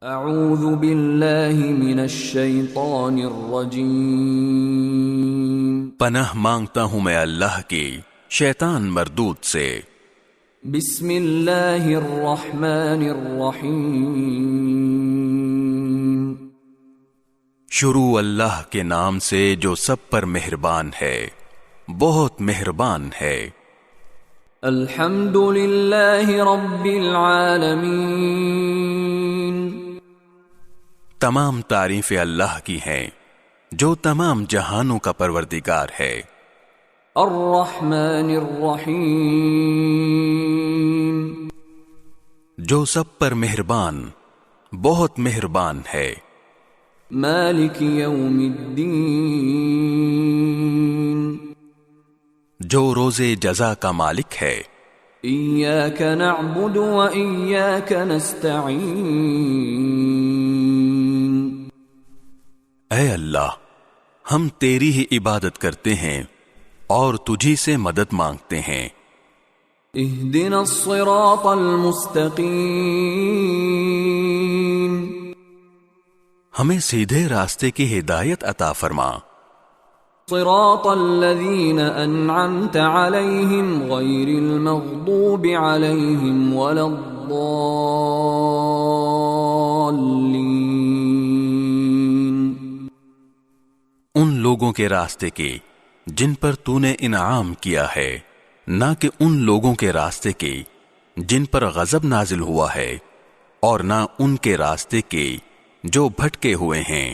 اعوذ باللہ من الشیطان الرجیم۔ پناہ مانگتا ہوں میں اللہ کی شیطان مردود سے۔ بسم اللہ الرحمن الرحیم۔ شروع اللہ کے نام سے جو سب پر مہربان ہے، بہت مہربان ہے۔ الحمد للہ رب العالمین۔ تمام تعریفیں اللہ کی ہیں جو تمام جہانوں کا پروردگار ہے۔ الرحمن الرحیم۔ جو سب پر مہربان، بہت مہربان ہے۔ مالک یوم الدین۔ جو روز جزا کا مالک ہے۔ ایاک نعبد و ایاک نستعین۔ اے اللہ، ہم تیری ہی عبادت کرتے ہیں اور تجھی سے مدد مانگتے ہیں۔ اہدنا الصراط المستقیم۔ ہمیں سیدھے راستے کی ہدایت عطا فرما۔ صراط الذین انعمت علیہم غیر المغضوب علیہم ولا الضالین۔ ان لوگوں کے راستے کے جن پر تو نے انعام کیا ہے، نہ کہ ان لوگوں کے راستے کے جن پر غضب نازل ہوا ہے، اور نہ ان کے راستے کے جو بھٹکے ہوئے ہیں۔